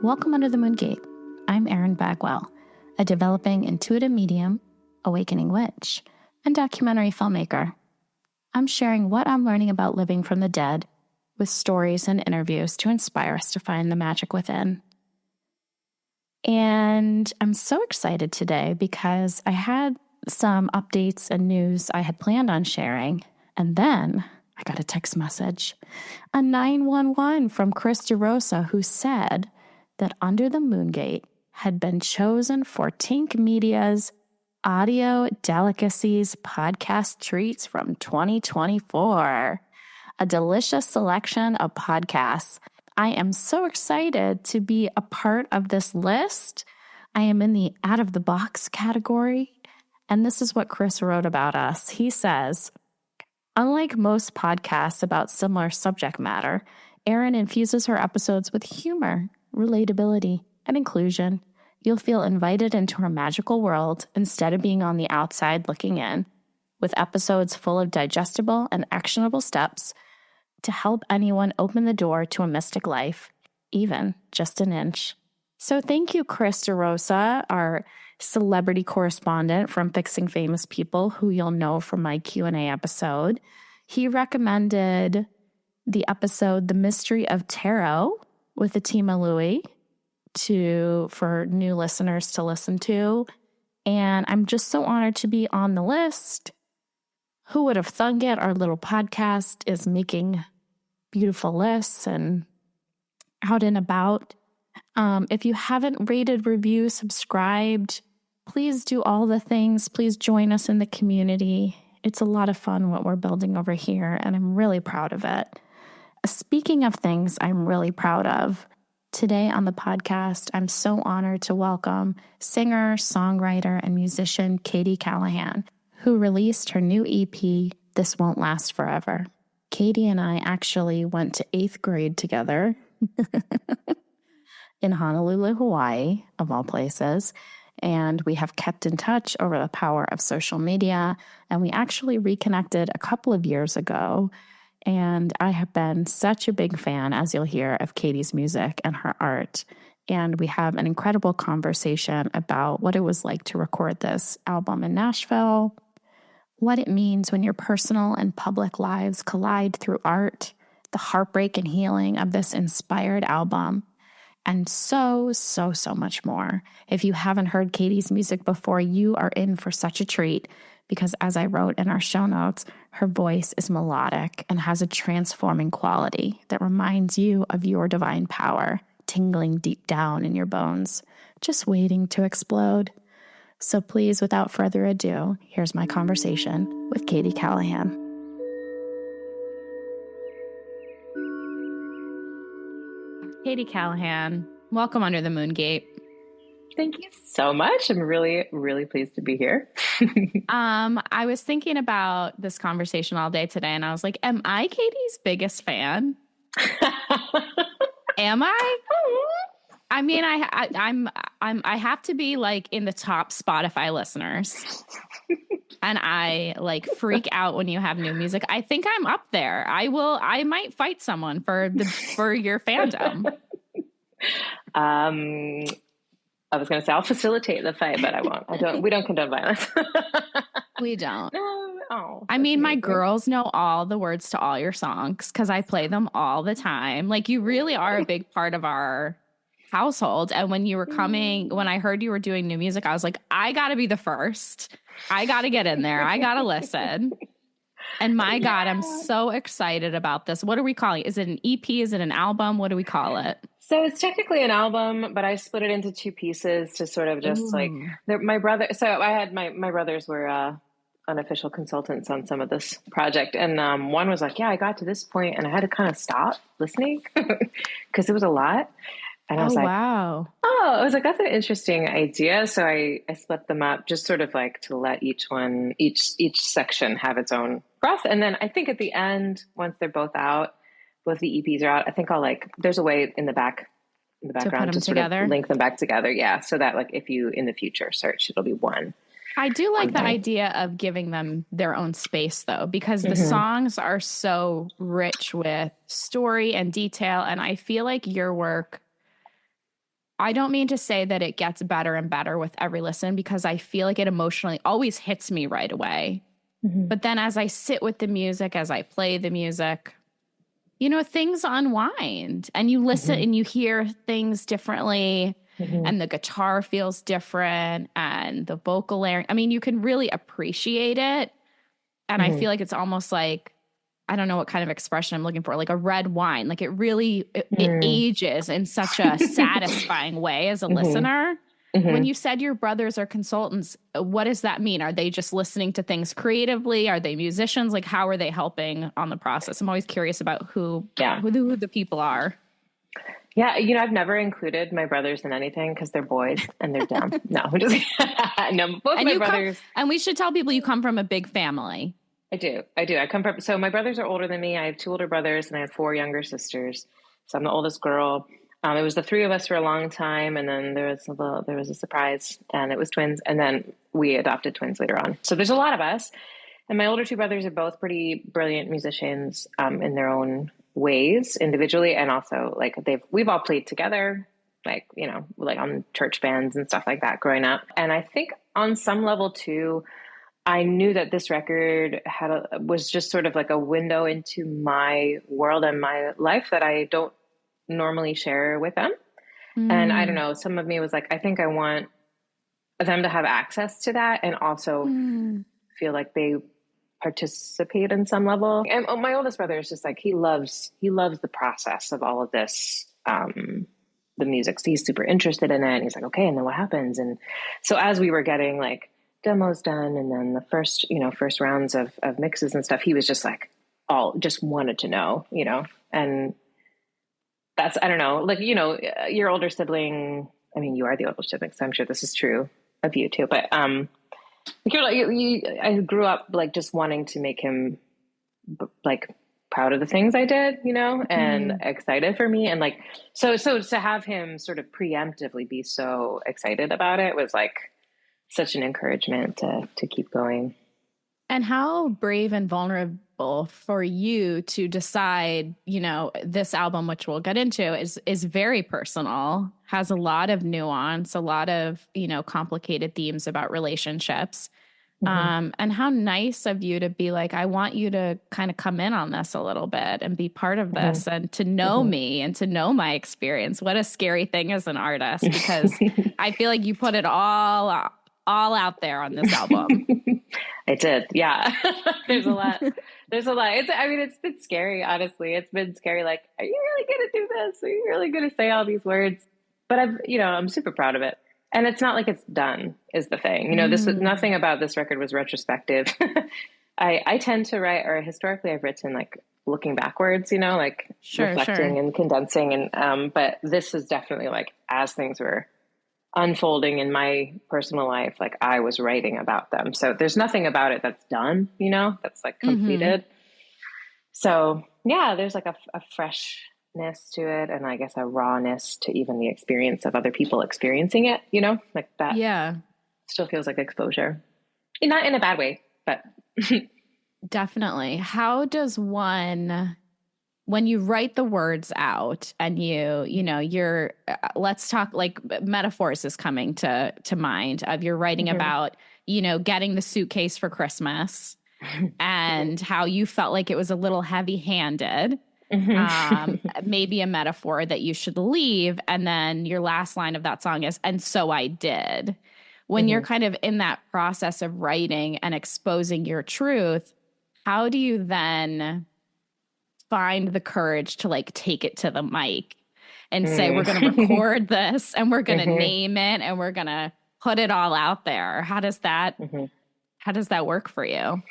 Welcome Under the Moon Gate. I'm Erin Bagwell, a developing intuitive medium, awakening witch, and documentary filmmaker. I'm sharing what I'm learning about living from the dead with stories and interviews to inspire us to find the magic within. And I'm so excited today because I had some updates and news I had planned on sharing, and then I got a text message, a 911 from Chris DeRosa, who said that Under the Moon Gate had been chosen for Tink Media's Audio Delicacies podcast treats from 2024. A delicious selection of podcasts. I am so excited to be a part of this list. I am in the out of the box category, and this is what Chris wrote about us. He says, unlike most podcasts about similar subject matter, Erin infuses her episodes with humor, relatability, and inclusion. You'll feel invited into her magical world instead of being on the outside looking in, with episodes full of digestible and actionable steps to help anyone open the door to a mystic life, even just an inch. So thank you, Chris DeRosa, our celebrity correspondent from Fixing Famous People, who you'll know from my Q&A episode. He recommended the episode The Mystery of Tarot with Atima Louie for new listeners to listen to. And I'm just so honored to be on the list. Who would have thunk it? Our little podcast is making beautiful lists and out and about. If you haven't rated, reviewed, subscribed, please do all the things. Please join us in the community. It's a lot of fun what we're building over here, and I'm really proud of it. Speaking of things I'm really proud of, today on the podcast, I'm so honored to welcome singer, songwriter, and musician Katie Callahan, who released her new EP, This Won't Last Forever. Katie and I actually went to 8th grade together in Honolulu, Hawaii, of all places, and we have kept in touch over the power of social media, and we actually reconnected a couple of years ago. And I have been such a big fan, as you'll hear, of Katie's music and her art. And we have an incredible conversation about what it was like to record this album in Nashville, what it means when your personal and public lives collide through art, the heartbreak and healing of this inspired album, and so much more. If you haven't heard Katie's music before, you are in for such a treat. Because as I wrote in our show notes, her voice is melodic and has a transforming quality that reminds you of your divine power, tingling deep down in your bones, just waiting to explode. So please, without further ado, here's my conversation with Katie Callahan. Katie Callahan, welcome Under the Moon Gate. Thank you so much. I'm really, really pleased to be here. I was thinking about this conversation all day today, and I was like, am I Katie's biggest fan? Am I? I mean, I have to be like in the top Spotify listeners. And I like freak out when you have new music. I think I'm up there. I might fight someone for your fandom. I was going to say I'll facilitate the fight, but I won't. We don't condone violence. We don't. Oh, I mean, my girls know all the words to all your songs because I play them all the time. Like, you really are a big part of our household. And when you were when I heard you were doing new music, I was like, I got to be the first. I got to get in there. I got to listen. And my God, I'm so excited about this. What are we calling it? Is it an EP? Is it an album? What do we call it? So it's technically an album, but I split it into two pieces to sort of just my brother. So I had my brothers were unofficial consultants on some of this project. And one was like, yeah, I got to this point and I had to kind of stop listening because it was a lot. And I was wow. I was like, that's an interesting idea. So I split them up just sort of like to let each section have its own breath. And then I think at the end, once they're both out, both the EPs are out, I think there's a way in the background to sort of link them back together. Yeah. So that like if you in the future search, it'll be one. I do like the idea of giving them their own space though, because the songs are so rich with story and detail. And I feel like your work I don't mean to say that it gets better and better with every listen, because I feel like it emotionally always hits me right away. Mm-hmm. But then as I sit with the music, as I play the music, things unwind and you listen Mm-hmm. and you hear things differently, Mm-hmm. and the guitar feels different and the vocal layering. I mean, you can really appreciate it. And I Mm-hmm. feel like it's almost like, I don't know what kind of expression I'm looking for, like a red wine. Like it Mm. ages in such a satisfying way as a Mm-hmm. listener. When Mm-hmm. you said your brothers are consultants, what does that mean? Are they just listening to things creatively? Are they musicians? Like, how are they helping on the process? I'm always curious about Yeah. who the people are. Yeah, I've never included my brothers in anything because they're boys and they're dumb. No, I'm just no. Both And my brothers. and we should tell people you come from a big family. I do. I come from. So my brothers are older than me. I have two older brothers and I have four younger sisters. So I'm the oldest girl. It was the three of us for a long time, and then there was a surprise, and it was twins, and then we adopted twins later on. So there's a lot of us, and my older two brothers are both pretty brilliant musicians in their own ways, individually, and also like we've all played together, like like on church bands and stuff like that growing up. And I think on some level too, I knew that this record was just sort of like a window into my world and my life that I don't normally share with them. And I don't Mm. know, some of me was like, I think I want them to have access to that and also Mm. feel like they participate in some level. And my oldest brother is just like, he loves the process of all of this, the music. So he's super interested in it. And he's like, okay, and then what happens? And so as we were getting like demos done and then the first rounds of mixes and stuff, he was just like, just wanted to know, and that's, I don't know, like, your older sibling, I mean, you are the older sibling, so I'm sure this is true of you too, but, I grew up like just wanting to make him like proud of the things I did, and Mm. excited for me. And like, so to have him sort of preemptively be so excited about it was like such an encouragement to keep going. And how brave and vulnerable for you to decide, this album, which we'll get into, is very personal, has a lot of nuance, a lot of, complicated themes about relationships. Mm-hmm. And how nice of you to be like, I want you to kind of come in on this a little bit and be part of this and to know Mm-hmm. me and to know my experience. What a scary thing as an artist, because I feel like you put it all out there on this album. I did. Yeah. There's a lot. There's a lot. It's been scary, honestly. It's been scary. Like, are you really going to do this? Are you really going to say all these words? But I'm super proud of it. And it's not like it's done is the thing. Nothing about this record was retrospective. I tend to write, or historically I've written like looking backwards, like reflecting and condensing. And, but this is definitely like, as things were unfolding in my personal life, like I was writing about them. So there's nothing about it that's done, that's like completed. Mm-hmm. So yeah, there's like a freshness to it. And I guess a rawness to even the experience of other people experiencing it, like that. Yeah. Still feels like exposure. Not in a bad way, but. Definitely. How does one, when you write the words out and you're let's talk, like metaphors is coming to mind of you're writing mm-hmm. about, getting the suitcase for Christmas and how you felt like it was a little heavy handed, mm-hmm. Maybe a metaphor that you should leave. And then your last line of that song is, and so I did. When mm-hmm. you're kind of in that process of writing and exposing your truth, how do you then find the courage to like take it to the mic and say, we're going to record this and we're going to mm-hmm. name it and we're going to put it all out there? How does that work for you?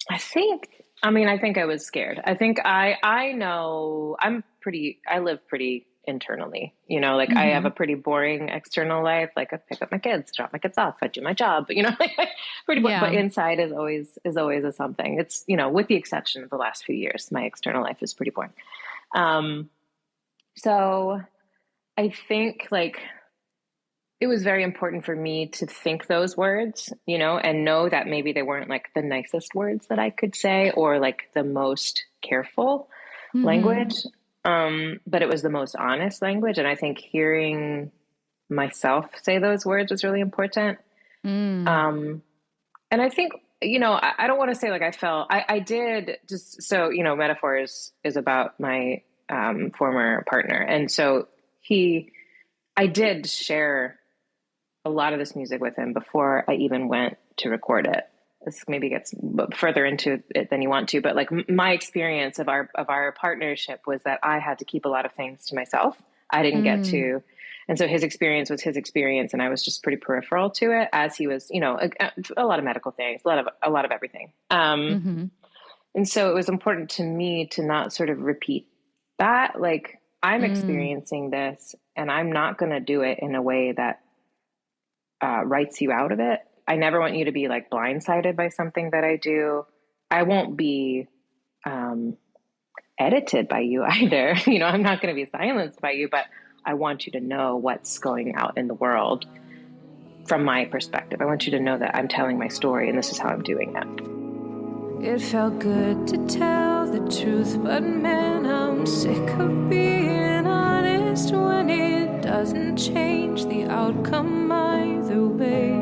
I think I was scared. I think I know I live pretty internally, like mm-hmm. I have a pretty boring external life. Like I pick up my kids, drop my kids off, I do my job, pretty boring, but inside is always a something. It's, with the exception of the last few years, my external life is pretty boring. So I think like it was very important for me to think those words, and know that maybe they weren't like the nicest words that I could say or like the most careful mm-hmm. language. But it was the most honest language. And I think hearing myself say those words was really important. Mm. Um, and I think, I don't want to say like I felt, I did just, so, metaphor is about my former partner. And so I did share a lot of this music with him before I even went to record it. This maybe gets further into it than you want to, but like my experience of our partnership was that I had to keep a lot of things to myself. I didn't get Mm. to, and so his experience was his experience, and I was just pretty peripheral to it as he was, a lot of medical things, a lot of everything. Mm-hmm. And so it was important to me to not sort of repeat that. Like, I'm Mm. experiencing this, and I'm not going to do it in a way that writes you out of it. I never want you to be like blindsided by something that I do. I won't be um, edited by you either. I'm not going to be silenced by you, but I want you to know what's going out in the world from my perspective. I want you to know that I'm telling my story and this is how I'm doing it. It felt good to tell the truth, but man, I'm sick of being honest when it doesn't change the outcome either way.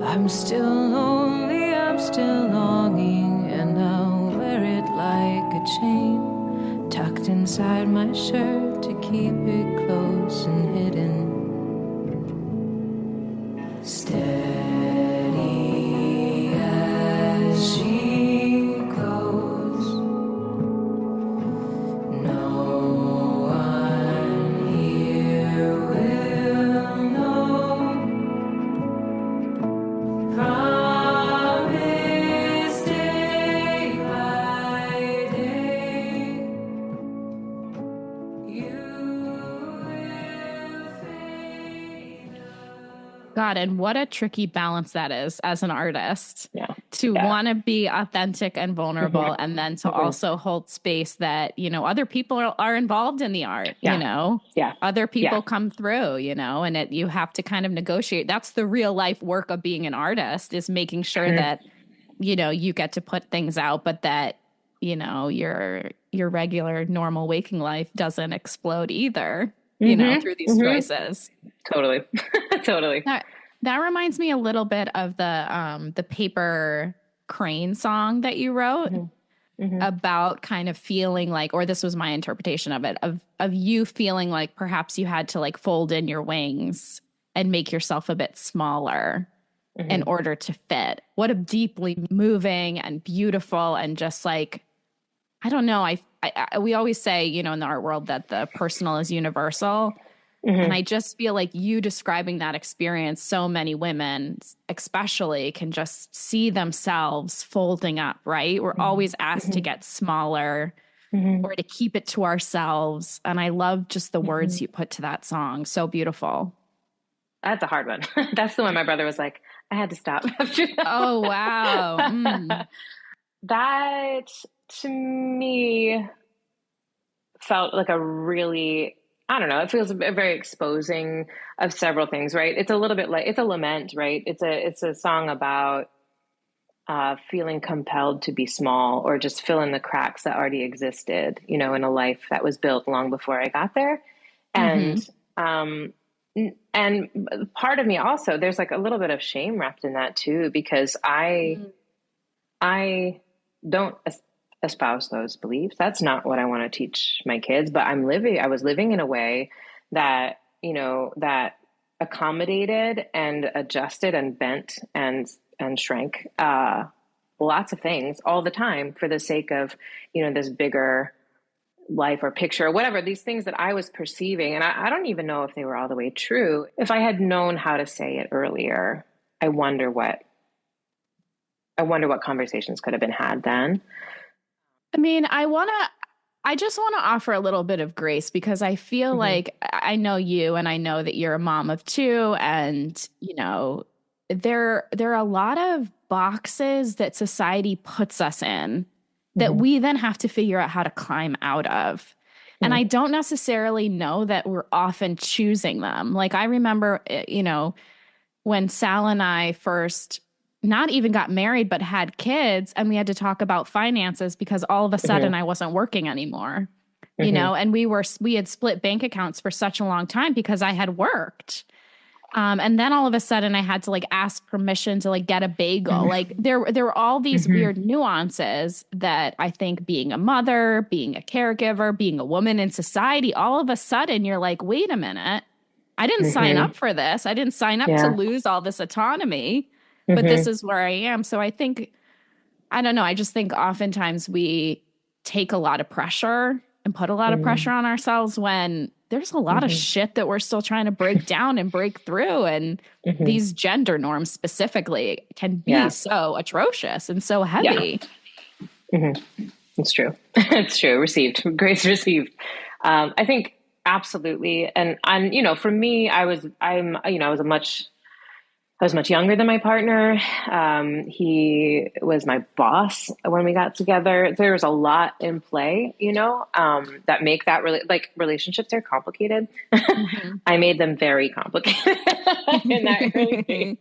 I'm still lonely, I'm still longing, and I'll wear it like a chain, tucked inside my shirt to keep it close and hidden. Steady as she goes, no one here will know. Promise day by day, you will fade. God, and what a tricky balance that is as an artist Yeah. to Yeah. want to be authentic and vulnerable, Mm-hmm. and then to Mm-hmm. also hold space that, other people are involved in the art, Yeah. Yeah. other people Yeah. come through, and you have to kind of negotiate. That's the real life work of being an artist, is making sure Mm-hmm. that, you get to put things out, but that, your regular normal waking life doesn't explode either, Mm-hmm. through these Mm-hmm. choices. Totally. Totally. That reminds me a little bit of the Paper Crane song that you wrote, Mm-hmm. about kind of feeling like, or this was my interpretation of it, of you feeling like perhaps you had to like fold in your wings and make yourself a bit smaller in order to fit. What a deeply moving and beautiful, and just like, I don't know. We always say, in the art world, that the personal is universal. And I just feel like you describing that experience, so many women especially can just see themselves folding up, right? We're always asked to get smaller or to keep it to ourselves. And I love just the words you put to that song. So beautiful. That's a hard one. That's the one my brother was like, I had to stop after that. Oh, wow. That to me felt like a really, I don't know, it feels very exposing of several things, right? It's a little bit like, it's a lament, right? It's a song about feeling compelled to be small, or just fill in the cracks that already existed, in a life that was built long before I got there. And and part of me also, there's like a little bit of shame wrapped in that too, because I don't espouse those beliefs. That's not what I want to teach my kids, but I was living in a way that, that accommodated and adjusted and bent and shrank, lots of things all the time for the sake of, this bigger life or picture or whatever, these things that I was perceiving. And I don't even know if they were all the way true. If I had known how to say it earlier, I wonder what conversations could have been had then. I mean, I just want to offer a little bit of grace, because I feel like I know you, and I know that you're a mom of two, and, there are a lot of boxes that society puts us in that we then have to figure out how to climb out of. And I don't necessarily know that we're often choosing them. Like, I remember, when Sal and I first not even got married, but had kids, and we had to talk about finances because all of a sudden I wasn't working anymore, you know, and we had split bank accounts for such a long time because I had worked. And then all of a sudden I had to like ask permission to like get a bagel. Like there were all these weird nuances that I think being a mother, being a caregiver, being a woman in society, all of a sudden you're like, wait a minute, I didn't sign up for this. I didn't sign up to lose all this autonomy, but this is where I am. So I think, I don't know, I just think oftentimes we take a lot of pressure and put a lot of pressure on ourselves when there's a lot of shit that we're still trying to break down and break through. And these gender norms specifically can be so atrocious and so heavy. It's true. It's true. Received. Grace received. I think absolutely. And you know, for me, I was much younger than my partner. He was my boss when we got together. There was a lot in play, you know, that make that really, like, relationships are complicated. I made them very complicated in that early phase.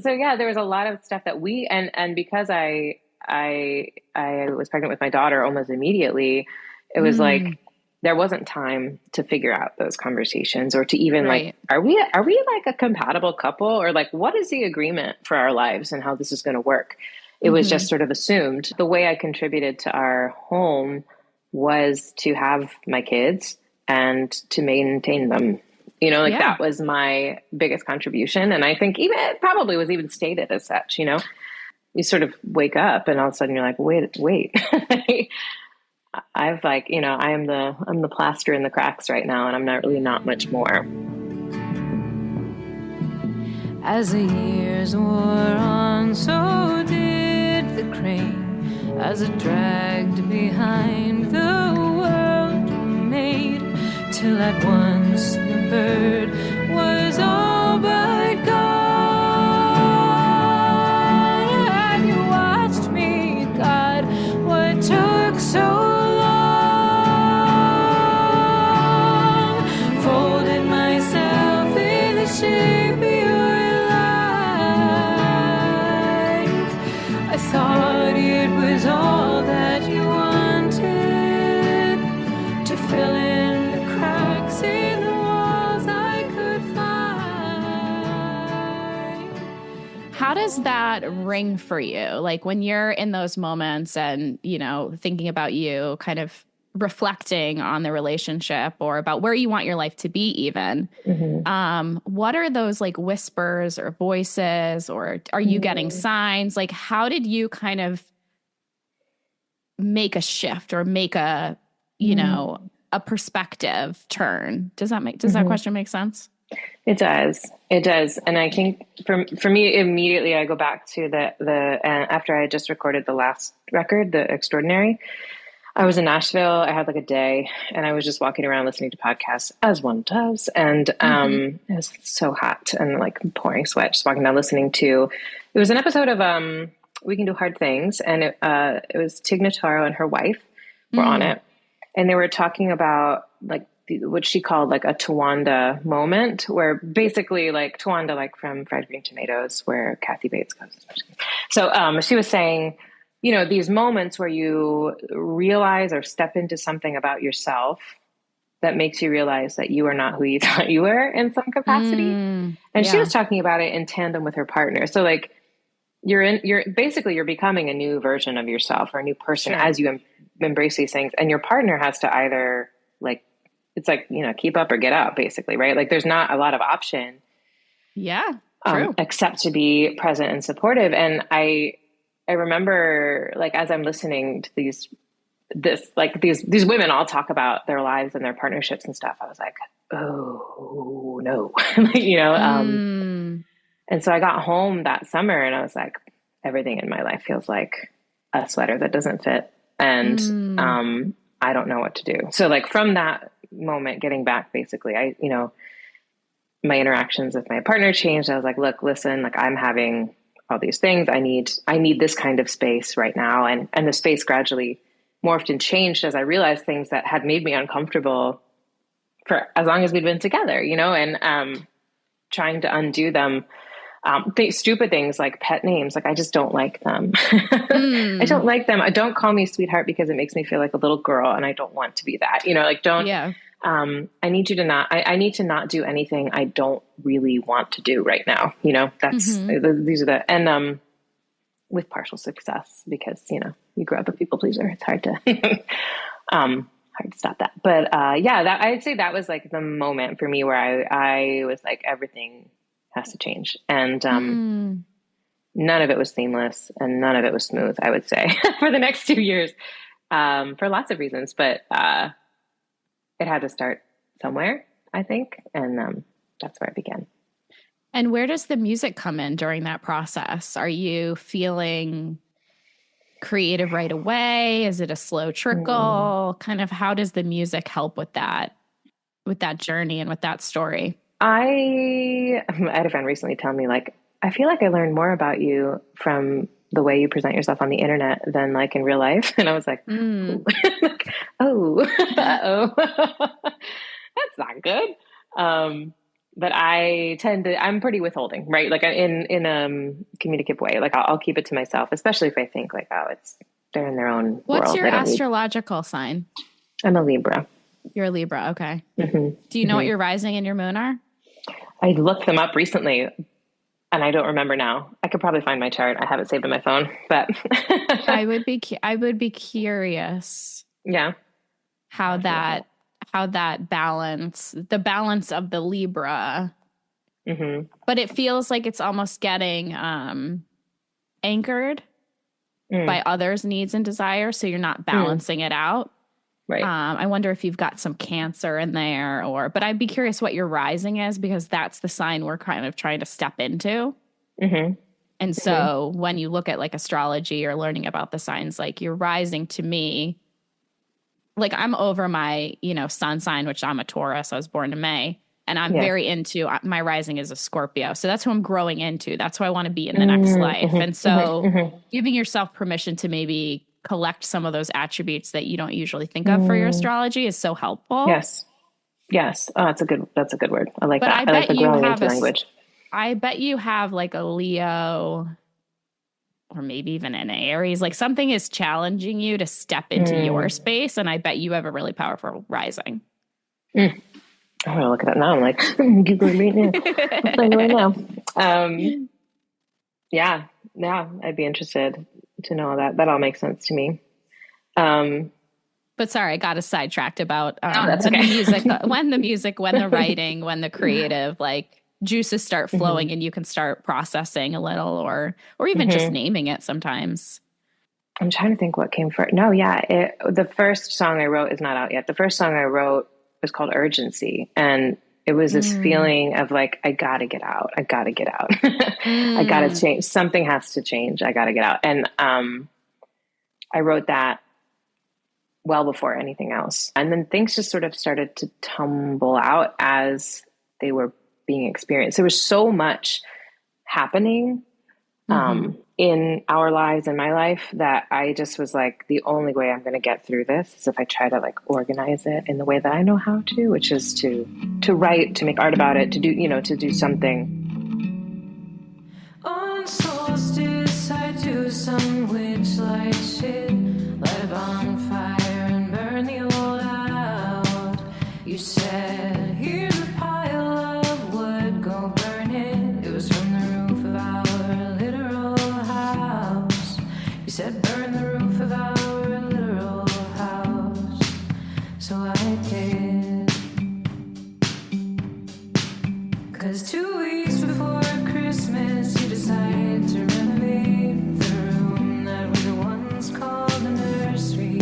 So yeah, there was a lot of stuff that and because I was pregnant with my daughter almost immediately, it was like, there wasn't time to figure out those conversations or to even like, are we like a compatible couple, or like, what is the agreement for our lives and how this is going to work? It was just sort of assumed. The way I contributed to our home was to have my kids and to maintain them. You know, like that was my biggest contribution. And I think even it probably was even stated as such, you know, you sort of wake up and all of a sudden you're like, wait. I've like, you know, I'm the plaster in the cracks right now, and I'm not much more. As the years wore on, so did the crane, as it dragged behind the world made, till at once the bird was all but gone. And you watched me, God, what took so shape of your life. I thought it was all that you wanted, to fill in the cracks in the walls I could find. How does that ring for you? Like when you're in those moments and, you know, thinking about you kind of reflecting on the relationship or about where you want your life to be even, what are those like whispers or voices, or are you getting signs? Like, how did you kind of make a shift or make a, you know, a perspective turn? Does that question make sense? It does. And I think for me, immediately I go back to the after I had just recorded the last record, The Extraordinary. I was in Nashville. I had like a day and I was just walking around listening to podcasts, as one does. And it was so hot and like pouring sweat, just walking down listening to, it was an episode of We Can Do Hard Things. And it was Tig Notaro and her wife were on it. And they were talking about like what she called like a Tawanda moment, where basically like Tawanda, like from Fried Green Tomatoes, where Kathy Bates goes. So she was saying, you know, these moments where you realize or step into something about yourself that makes you realize that you are not who you thought you were in some capacity. And she was talking about it in tandem with her partner. So like you're becoming a new version of yourself or a new person as you embrace these things. And your partner has to either like, it's like, you know, keep up or get out basically, right? Like there's not a lot of option. Yeah. Except to be present and supportive. And I remember like, as I'm listening to these women all talk about their lives and their partnerships and stuff, I was like, oh no, you know? And so I got home that summer and I was like, everything in my life feels like a sweater that doesn't fit. And, I don't know what to do. So like from that moment, getting back, basically, my interactions with my partner changed. I was like, look, listen, like I'm having all these things. I need this kind of space right now. And the space gradually morphed and changed as I realized things that had made me uncomfortable for as long as we'd been together, you know, and trying to undo them Stupid things like pet names. Like, I just don't like them. I don't like them. Don't call me sweetheart because it makes me feel like a little girl and I don't want to be that, like don't, I need you to not, I need to not do anything I don't really want to do right now. That's, these are and, with partial success because, you grow up a people pleaser. It's hard to, hard to stop that. But, I'd say that was like the moment for me where I was like, everything has to change. And, none of it was seamless and none of it was smooth, I would say, for the next 2 years, for lots of reasons, but, it had to start somewhere, I think. And, that's where it began. And where does the music come in during that process? Are you feeling creative right away? Is it a slow trickle? Kind of how does the music help with that journey and with that story? I had a friend recently tell me, like, I feel like I learned more about you from the way you present yourself on the internet than like in real life. And I was like, like, uh-oh, that's not good. But I'm pretty withholding, right? Like in communicative way, like I'll keep it to myself, especially if I think like, they're in their own world. What's your astrological sign? I'm a Libra. You're a Libra. Okay. Do you know what your rising and your moon are? I looked them up recently and I don't remember now. I could probably find my chart. I have it saved on my phone, but I would be curious. Yeah. How that balance, the balance of the Libra, but it feels like it's almost getting anchored by others' needs and desires. So you're not balancing it out. Right. I wonder if you've got some Cancer in there but I'd be curious what your rising is because that's the sign we're kind of trying to step into. And so when you look at like astrology or learning about the signs, like your rising to me, like I'm over my, sun sign, which I'm a Taurus. I was born in May and I'm very into my rising is a Scorpio. So that's who I'm growing into. That's who I want to be in the next life. And so giving yourself permission to maybe collect some of those attributes that you don't usually think of for your astrology is so helpful. Yes. Oh, that's a good word. I like that. I like the growing into language. I bet you have like a Leo or maybe even an Aries, like something is challenging you to step into your space. And I bet you have a really powerful rising. I'm going to look at that now. I'm like, Googling right now. I'm playing right now. Yeah. I'd be interested to know that. That all makes sense to me. But sorry, I got us sidetracked about that's okay. when the writing, when the creative, like juices start flowing and you can start processing a little or even just naming it sometimes. I'm trying to think what came first. No, yeah. The first song I wrote is not out yet. The first song I wrote was called Urgency. And it was this feeling of like, I gotta get out. I gotta get out. I gotta change. Something has to change. I gotta get out. And I wrote that well before anything else. And then things just sort of started to tumble out as they were being experienced. There was so much happening in our lives, in my life, that I just was like, the only way I'm going to get through this is if I try to like organize it in the way that I know how to, which is to write, to make art about it, to do something. On solstice, I do some witch-like shit, light a bonfire and burn the old out. You said, here's a pile of wood, go burn it. It was from the roof of our literal house. You said, burn the roof of our literal house. So I did. 'Cause 2 weeks before Christmas, you decided to renovate the room that we once called the nursery.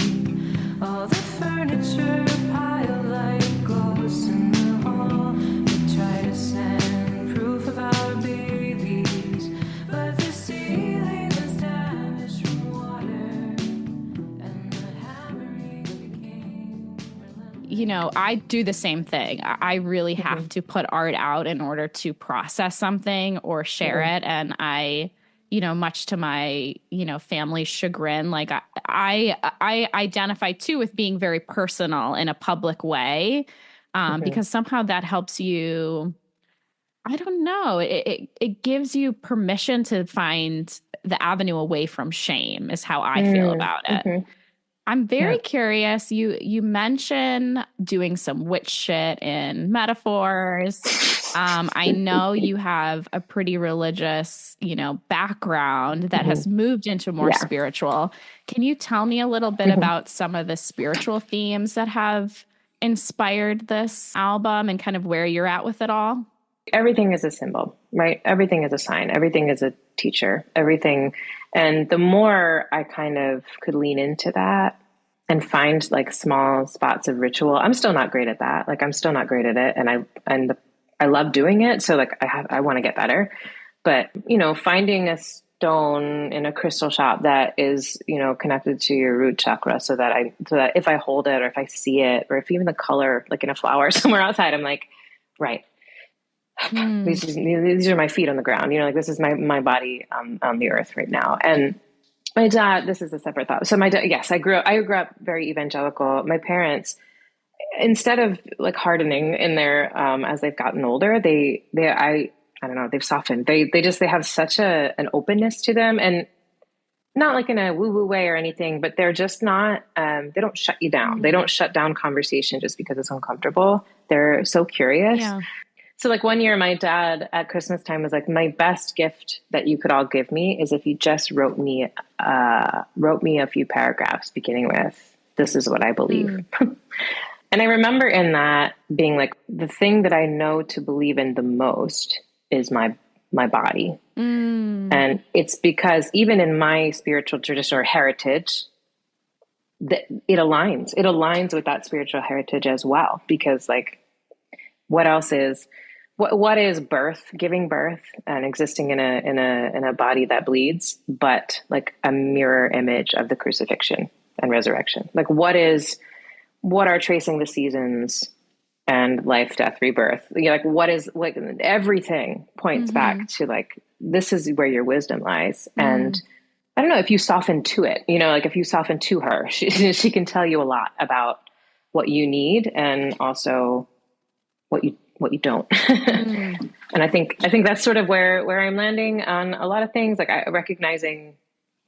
All the furniture piled like ghosts in the hall. We tried to send proof of our babies, but the ceiling was damaged from water, and the hammering became relentless. I do the same thing. I really have to put art out in order to process something or share it. And I, much to my, family's chagrin, like I identify too with being very personal in a public way, because somehow that helps you, I don't know. It gives you permission to find the avenue away from shame is how I feel about it. Mm-hmm. I'm very curious. You mention doing some witch shit in metaphors. I know you have a pretty religious, background that has moved into more spiritual. Can you tell me a little bit about some of the spiritual themes that have inspired this album and kind of where you're at with it all? Everything is a symbol, right? Everything is a sign. Everything is a teacher. Everything. And the more I kind of could lean into that and find like small spots of ritual, I'm still not great at that. Like I'm still not great at it. And I love doing it. So like I want to get better, but finding a stone in a crystal shop that is, connected to your root chakra so that if I hold it or if I see it, or if even the color, like in a flower somewhere outside, I'm like, right. These are my feet on the ground, like this is my body on the earth right now. And my dad, this is a separate thought. So my dad, yes, I grew up very evangelical. My parents, instead of like hardening in their, as they've gotten older, I don't know, they've softened. They have such an openness to them, and not like in a woo woo way or anything, but they're just not, they don't shut you down. They don't shut down conversation just because it's uncomfortable. They're so curious. Yeah. So like one year, my dad at Christmas time was like, my best gift that you could all give me is if you just wrote me a few paragraphs beginning with, "This is what I believe." And I remember in that being like, the thing that I know to believe in the most is my body. And it's because even in my spiritual tradition or heritage, that it aligns with that spiritual heritage as well. Because like, what else is, what is birth, giving birth and existing in a body that bleeds, but like a mirror image of the crucifixion and resurrection? Like what are tracing the seasons and life, death, rebirth? Like what is, like everything points back to like, this is where your wisdom lies. And I don't know if you soften to it, like if you soften to her, she can tell you a lot about what you need and also what you don't. And I think that's sort of where I'm landing on a lot of things, like recognizing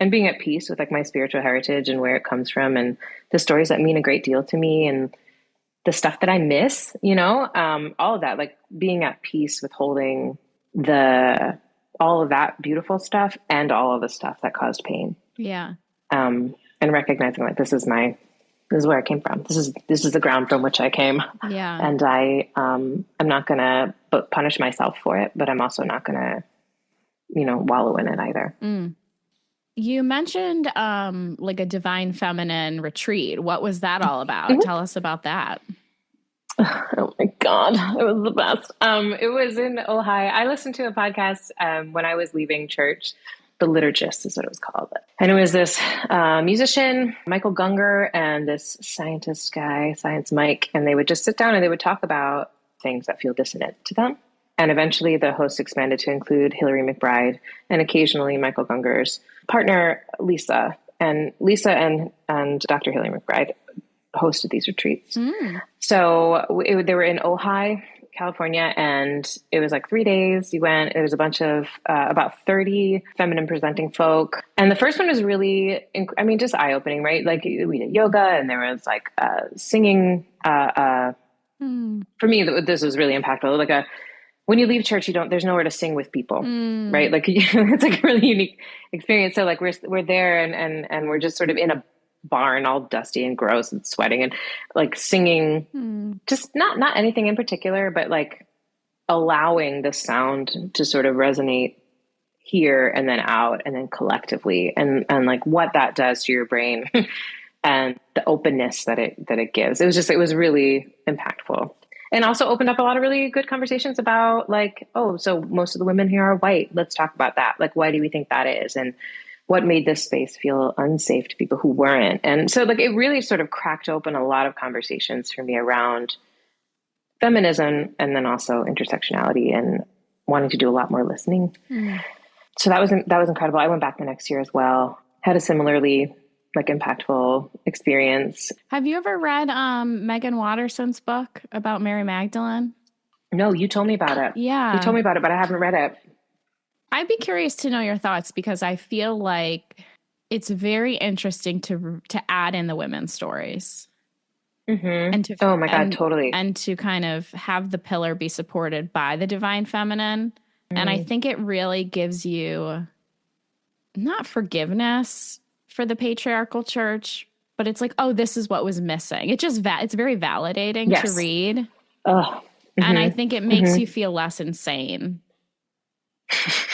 and being at peace with like my spiritual heritage and where it comes from and the stories that mean a great deal to me and the stuff that I miss, all of that, like being at peace with holding all of that beautiful stuff and all of the stuff that caused pain. Yeah. And recognizing like, this is where I came from. This is the ground from which I came. Yeah. And I'm not going to punish myself for it, but I'm also not going to, wallow in it either. You mentioned like a divine feminine retreat. What was that all about? Tell us about that. Oh my God. It was the best. It was in Ojai. I listened to a podcast when I was leaving church. The Liturgist is what it was called. And it was this musician, Michael Gungor, and this scientist guy, Science Mike, and they would just sit down and they would talk about things that feel dissonant to them. And eventually the host expanded to include Hillary McBride and occasionally Michael Gungor's partner, Lisa. And Lisa and Dr. Hillary McBride hosted these retreats. So they were in Ojai, California, and it was like 3 days. You went, it was a bunch of about 30 feminine presenting folk. And the first one was really, just eye opening, right? Like we did yoga and there was like singing. For me, this was really impactful. Like when you leave church, there's nowhere to sing with people, right? Like it's like a really unique experience. So like we're there and we're just sort of in a barn, all dusty and gross and sweating and like singing, just not anything in particular, but like allowing the sound to sort of resonate here and then out and then collectively and like what that does to your brain and the openness that it gives. It was really impactful. And also opened up a lot of really good conversations about like, oh, so most of the women here are white. Let's talk about that. Like, why do we think that is? And what made this space feel unsafe to people who weren't? And so like, it really sort of cracked open a lot of conversations for me around feminism and then also intersectionality and wanting to do a lot more listening. So that was incredible. I went back the next year as well, had a similarly like impactful experience. Have you ever read Megan Watterson's book about Mary Magdalene? No, you told me about it. Yeah. You told me about it, but I haven't read it. I'd be curious to know your thoughts because I feel like it's very interesting to add in the women's stories. Mm-hmm. And to Oh my God, totally. and to kind of have the pillar be supported by the divine feminine. And I Mm. think it really gives you not forgiveness for the patriarchal church, but it's like, oh, this is what was missing. It just it's very validating to Yes. read. Oh. And I Mm-hmm. think it makes you feel less insane.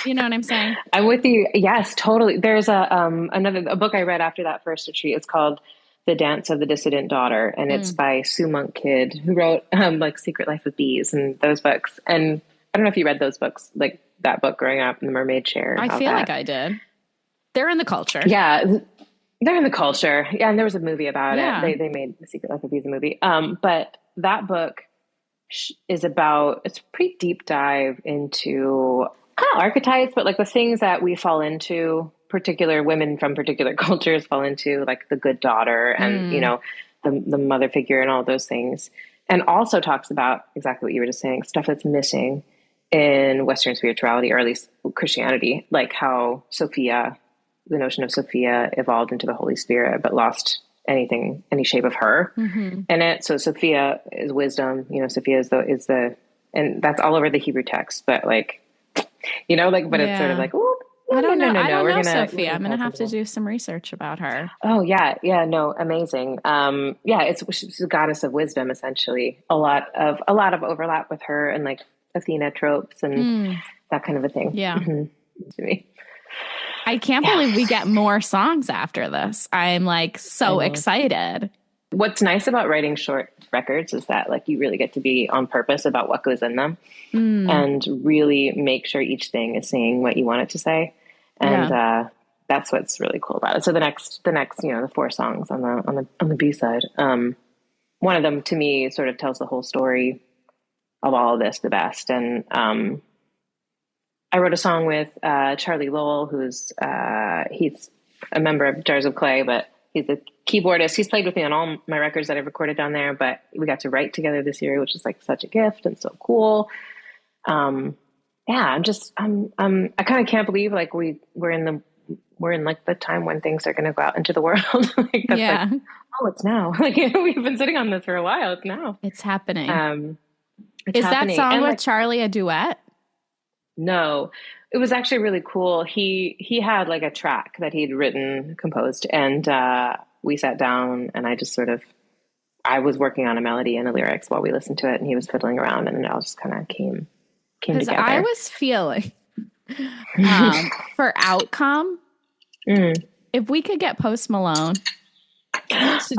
You know what I'm saying? I'm with you. Yes, totally. There's a book I read after that first retreat. It's called The Dance of the Dissident Daughter, and it's by Sue Monk Kidd, who wrote like Secret Life of Bees and those books. And I don't know if you read those books, like that book growing up in the Mermaid Chair. I feel like I did. They're in the culture. Yeah, they're in the culture. Yeah, and there was a movie about it. They made The Secret Life of Bees a movie. But that book is about, it's a pretty deep dive into not archetypes, but like the things that we fall into, particular women from particular cultures fall into, like the good daughter and, you know, the mother figure and all those things. And also talks about exactly what you were just saying, stuff that's missing in Western spirituality, or at least Christianity, like how Sophia, the notion of Sophia evolved into the Holy Spirit, but lost any shape of her in it. So Sophia is wisdom, you know, Sophia is the, and that's all over the Hebrew text, but like, you know, like, but it's sort of like, oh, I don't know. I don't know Sophia. Sophia. I'm going to have to do some research about her. Oh yeah. Yeah. No, amazing. Yeah, she's a goddess of wisdom, essentially. A lot of overlap with her and like Athena tropes and that kind of a thing. Yeah. To me. I can't believe we get more songs after this. I'm like so excited. What's nice about writing short records is that like you really get to be on purpose about what goes in them and really make sure each thing is saying what you want it to say. And that's what's really cool about it. So the next, you know, the 4 songs on the B side, one of them to me sort of tells the whole story of all of this the best. And I wrote a song with Charlie Lowell, who's he's a member of Jars of Clay, but he's a keyboardist. He's played with me on all my records that I've recorded down there, but we got to write together this year, which is like such a gift and so cool. Yeah, I kind of can't believe like we're in like the time when things are going to go out into the world. Like, that's like, oh, it's now. Like, you know, we've been sitting on this for a while. It's now. It's happening. Is that song with Charlie a duet? No, it was actually really cool. He had like a track that he'd written, composed, and we sat down and I was working on a melody and the lyrics while we listened to it, and he was fiddling around, and it all just kind of came together. I was feeling for outcome, if we could get Post Malone to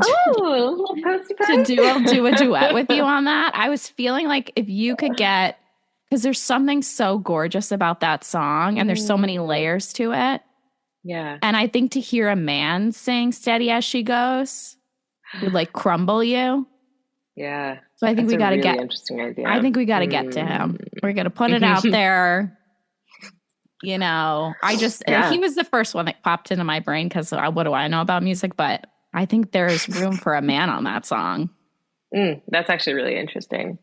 do a duet with you on that, I was feeling like if you could get, because there's something so gorgeous about that song and there's so many layers to it. Yeah. And I think to hear a man sing Steady As She Goes would like crumble you. Yeah. So I think we got to get, interesting idea. I think we got to get to him. We're going to put it out there. You know, he was the first one that popped into my brain because what do I know about music? But I think there's room for a man on that song. That's actually really interesting.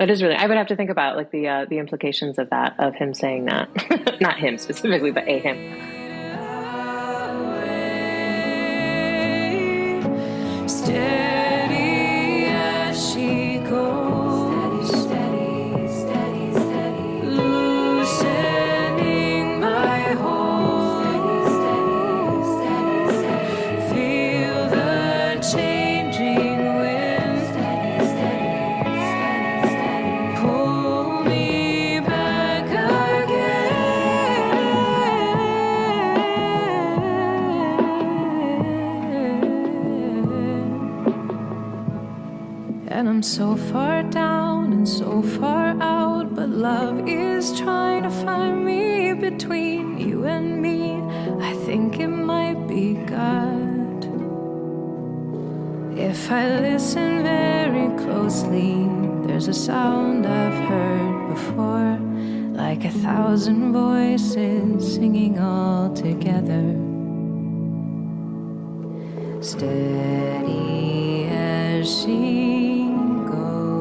It is really, I would have to think about like the implications of that, of him saying that. Not him specifically, but a him. Steady as she goes, steady, steady, steady, loosening my hold, steady, steady, steady, feel the changing wind, steady, steady, steady, pull me back again. And I'm so far down and so far out, but love is trying to find me between you and me. I think it might be God. If I listen very closely, there's a sound I've heard before, like 1,000 voices singing all together. Steady as she goes.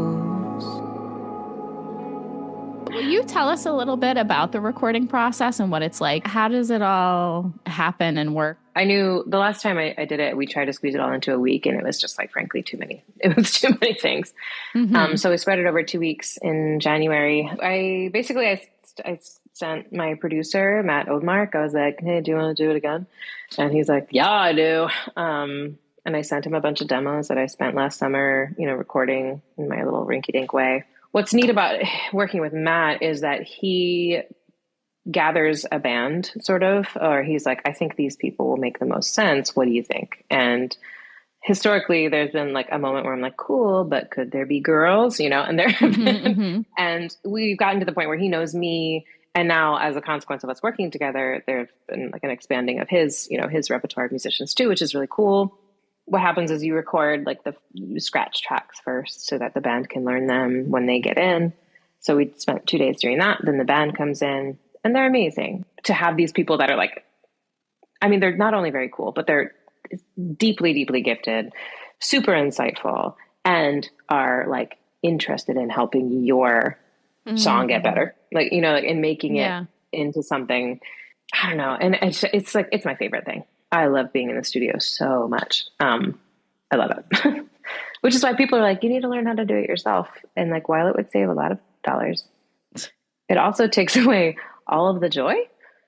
you tell us a little bit about the recording process and what it's like? How does it all happen and work? I knew the last time I did it, we tried to squeeze it all into a week, and it was just like, frankly, too many. It was too many things. So we spread it over 2 weeks in January. I sent my producer, Matt Oldmark. I was like, hey, do you want to do it again? And he's like, yeah, I do. And I sent him a bunch of demos that I spent last summer, recording in my little rinky-dink way. What's neat about working with Matt is that he gathers a band sort of, or he's like, I think these people will make the most sense. What do you think? And historically there's been like a moment where I'm like, cool, but could there be girls, and there have been, and we've gotten to the point where he knows me. And now as a consequence of us working together, there's been like an expanding of his repertoire of musicians too, which is really cool. What happens is you record like you scratch tracks first so that the band can learn them when they get in. So we spent 2 days doing that. Then the band comes in. And they're amazing to have these people that are like, I mean, they're not only very cool, but they're deeply, deeply gifted, super insightful, and are like interested in helping your song get better. Like, in making it into something, I don't know. And it's like, it's my favorite thing. I love being in the studio so much. I love it, which is why people are like, you need to learn how to do it yourself. And like, while it would save a lot of dollars, it also takes away all of the joy,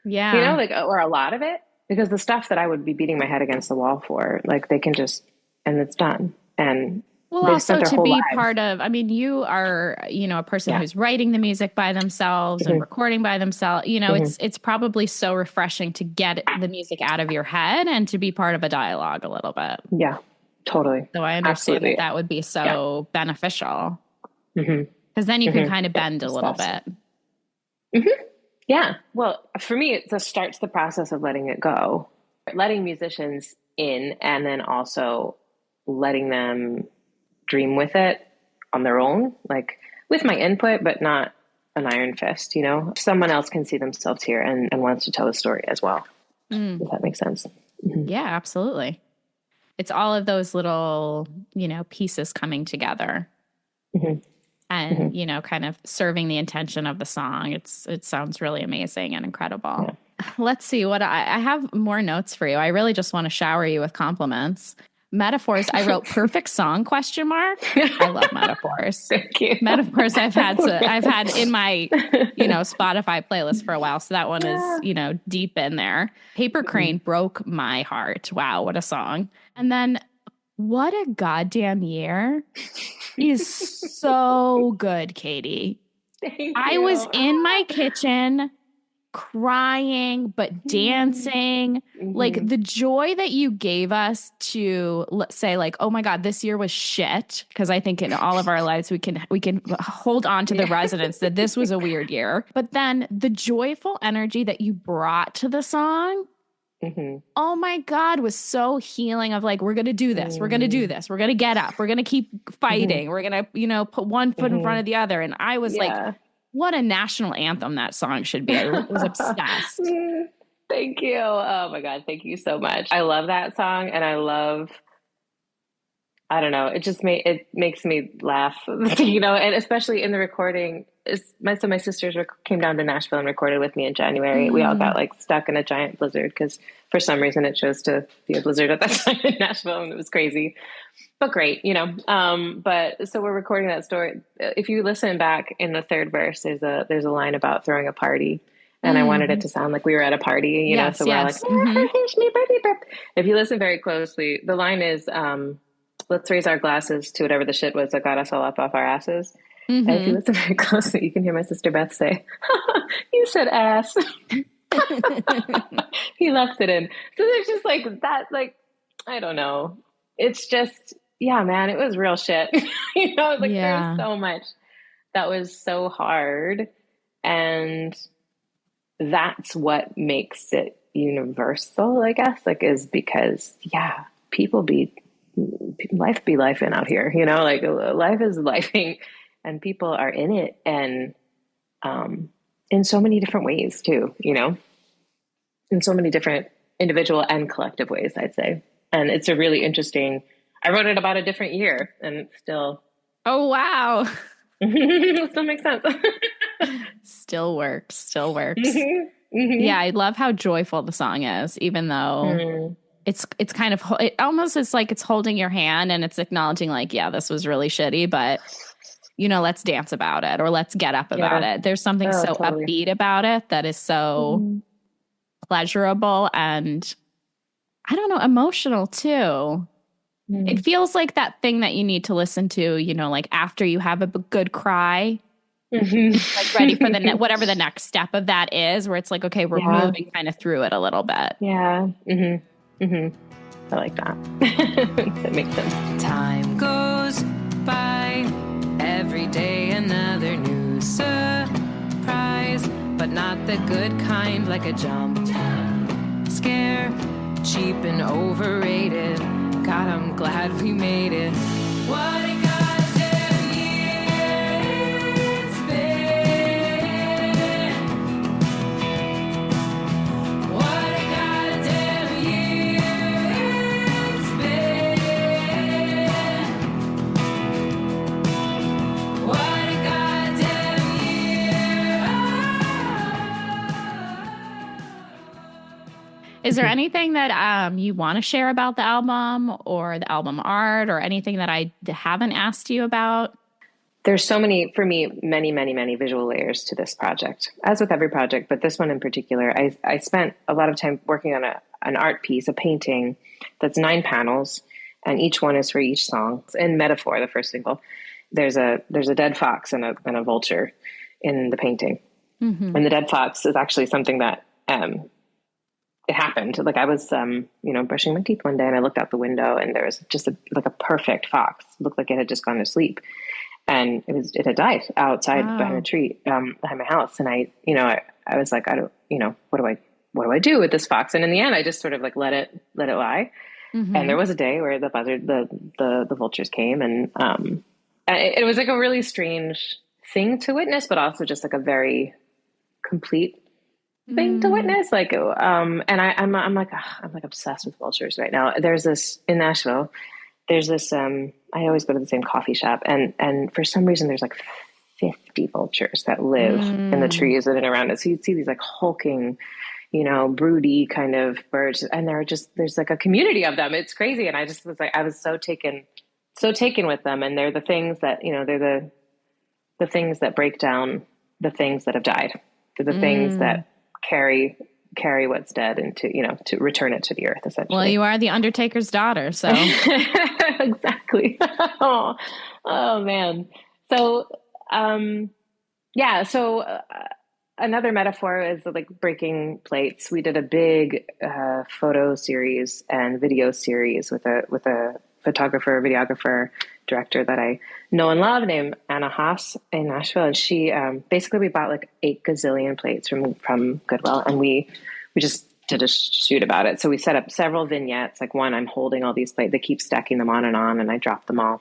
or a lot of it, because the stuff that I would be beating my head against the wall for, like they can just, and it's done. And also to be part of, I mean, you are, a person who's writing the music by themselves and recording by themselves, it's probably so refreshing to get the music out of your head and to be part of a dialogue a little bit. Yeah, totally. So I understand that would be so beneficial, because then you can kind of bend a little bit. Yeah. Well, for me, it just starts the process of letting it go, letting musicians in, and then also letting them dream with it on their own, like with my input, but not an iron fist, someone else can see themselves here and wants to tell a story as well. If that makes sense. Yeah, absolutely. It's all of those little, pieces coming together. And, kind of serving the intention of the song. It sounds really amazing and incredible. Yeah. Let's see what I have more notes for you. I really just want to shower you with compliments. Metaphors. I wrote perfect song ? I love metaphors. Thank you. Metaphors I've had in my, Spotify playlist for a while. So that one is, deep in there. Paper Crane broke my heart. Wow. What a song. And then what a goddamn year is so good, Katie. Thank you. I was in my kitchen crying, but dancing. Like the joy that you gave us to, let's say, like, oh my God, this year was shit. Because I think in all of our lives, we can hold on to the resonance that this was a weird year. But then the joyful energy that you brought to the song, oh my God, was so healing of like, we're going to do this. We're going to do this. We're going to get up. We're going to keep fighting. We're going to, put one foot in front of the other. And I was like, what a national anthem that song should be. I was obsessed. Thank you. Oh my God. Thank you so much. I love that song. And I don't know. It makes me laugh, and especially in the recording. My sisters came down to Nashville and recorded with me in January. We all got like stuck in a giant blizzard because for some reason it chose to be a blizzard at that time in Nashville, and it was crazy, but great, but so we're recording that story. If you listen back in the third verse, there's a line about throwing a party. And I wanted it to sound like we were at a party, so we're like, if you listen very closely, the line is, let's raise our glasses to whatever the shit was that got us all up off our asses. And if you listen very closely, you can hear my sister Beth say, you said ass. He left it in. So there's just like that, like, I don't know. It's just, yeah, man, it was real shit. Like there's so much that was so hard. And that's what makes it universal, I guess, like, is because, life be lifing out here, like life is lifing and people are in it. And, in so many different ways too, in so many different individual and collective ways, I'd say. And it's a really interesting, I wrote it about a different year and it's still. Oh, wow. It still makes sense. Still works. Still works. Mm-hmm. Yeah, I love how joyful the song is, even though it's kind of, it almost is like it's holding your hand and it's acknowledging like, yeah, this was really shitty, but let's dance about it or let's get up about it. There's something so totally upbeat about it that is so pleasurable and I don't know, emotional too. It feels like that thing that you need to listen to, like after you have a good cry, like ready for the whatever the next step of that is, where it's like, okay, we're moving kind of through it a little bit. Yeah. I like that. That makes sense. Time goes by, every day another new surprise, but not the good kind, like a jump scare, cheap and overrated. God, I'm glad we made it. What a goddamn year it's been. What a goddamn year it's been. What a goddamn year. Is there anything that you want to share about the album or the album art or anything that I haven't asked you about? There's so many, for me, many visual layers to this project, as with every project, but this one in particular. I spent a lot of time working on an art piece, a painting that's 9 panels, and each one is for each song. In Metaphor, the first single, there's a dead fox and a vulture in the painting. And the dead fox is actually something that it happened. Like I was, brushing my teeth one day and I looked out the window and there was just a perfect fox. It looked like it had just gone to sleep, and it had died outside behind a tree behind my house. And I was like, what do I do with this fox? And in the end, I just sort of like let it lie. And there was a day where the vultures came, and it was like a really strange thing to witness, but also just like a very complete thing to witness. Like, and I'm like obsessed with vultures right now. There's this in Nashville. There's this, I always go to the same coffee shop, and for some reason there's like 50 vultures that live in the trees and around it. So you'd see these like hulking, broody kind of birds, and there's like a community of them. It's crazy. And I just was like, I was so taken with them. And they're the things that, they're the things that break down the things that have died. They're the things that carry what's dead into, to return it to the earth, essentially. Well, you are the Undertaker's daughter, so. Exactly. Oh man. So, another metaphor is like breaking plates. We did a big photo series and video series with a photographer, videographer, director that I know and love named Anna Haas in Nashville. And she, basically we bought like 8 gazillion plates from Goodwill, and we just did a shoot about it. So we set up several vignettes. Like one, I'm holding all these plates. They keep stacking them on, and I dropped them all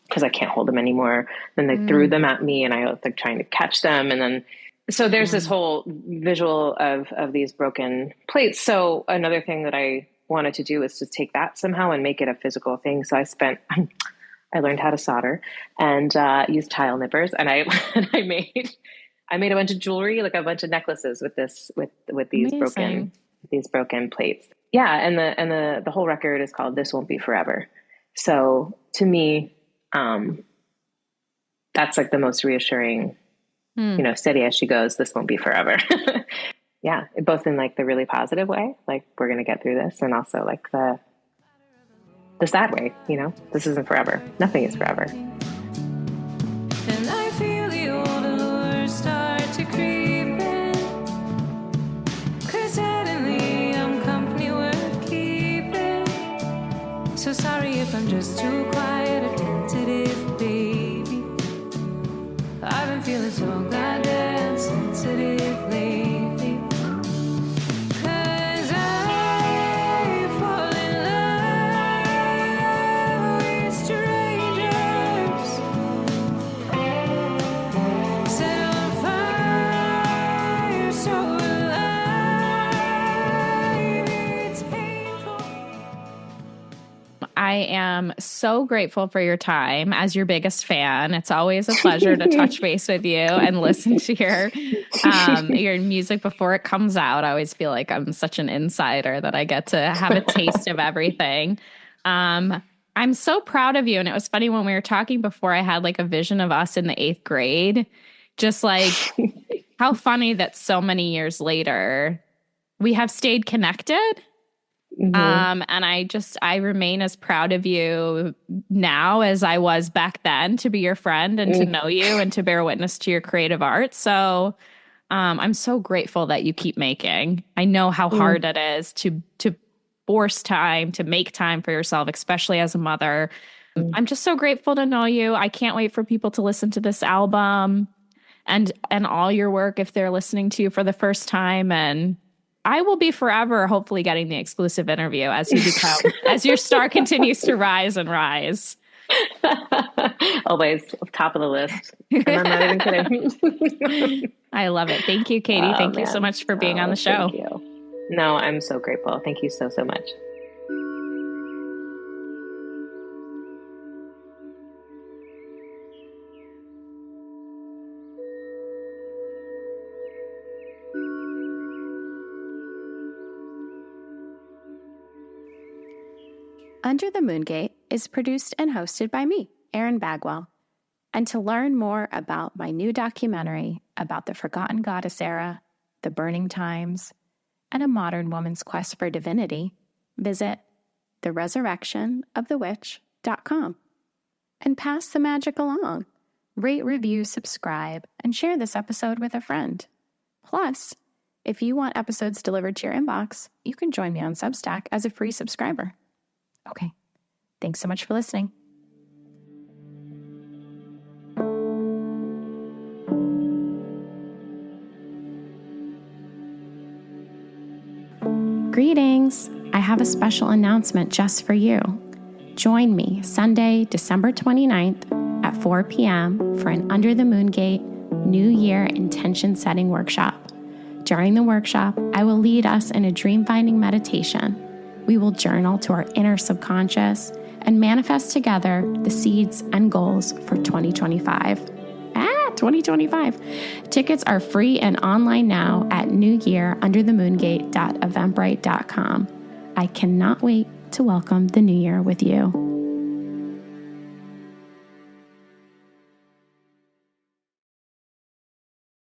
because I can't hold them anymore. Then they threw them at me, and I was like trying to catch them. And then, so there's this whole visual of these broken plates. So another thing that I wanted to do was to take that somehow and make it a physical thing. So I learned how to solder and used tile nippers, and I made a bunch of jewelry, like a bunch of necklaces with these Amazing. broken plates. Yeah, and the whole record is called "This Won't Be Forever." So to me, that's like the most reassuring. Steady as she goes. This won't be forever. Yeah, both in like the really positive way, like we're gonna get through this, and also like the sad way. This isn't forever. Nothing is forever. And I feel the old allures start to creep in, 'cause suddenly I'm company worth keeping. So sorry if I'm just too quiet or tentative, baby. I've been feeling so goddamn sensitive lately. 'Cause I fall in love with strangers, set on fire, so alive, it's painful. I I am so grateful for your time as your biggest fan. It's always a pleasure to touch base with you and listen to your music before it comes out. I always feel like I'm such an insider that I get to have a taste of everything. I'm so proud of you. And it was funny when we were talking before, I had like a vision of us in the 8th grade, just like how funny that so many years later we have stayed connected. And I remain as proud of you now as I was back then to be your friend and to know you and to bear witness to your creative art. So I'm so grateful that you keep making. I know how hard it is to force time, to make time for yourself, especially as a mother. I'm just so grateful to know you. I can't wait for people to listen to this album and all your work if they're listening to you for the first time. And I will be forever hopefully getting the exclusive interview as you become, as your star continues to rise and rise. Always top of the list. And I'm not even kidding. I love it. Thank you, Katie. Thank you so much for being on the show. Thank you. No, I'm so grateful. Thank you so, so much. Under the Moongate is produced and hosted by me, Erin Bagwell. And to learn more about my new documentary about the Forgotten Goddess era, the Burning Times, and a modern woman's quest for divinity, visit theresurrectionofthewitch.com. And pass the magic along. Rate, review, subscribe, and share this episode with a friend. Plus, if you want episodes delivered to your inbox, you can join me on Substack as a free subscriber. Okay, thanks so much for listening. Greetings! I have a special announcement just for you. Join me Sunday, December 29th at 4 p.m. for an Under the Moongate New Year Intention Setting Workshop. During the workshop, I will lead us in a dream-finding meditation. We will journal to our inner subconscious and manifest together the seeds and goals for 2025. 2025. Tickets are free and online now at newyearunderthemoongate.eventbrite.com. I cannot wait to welcome the new year with you.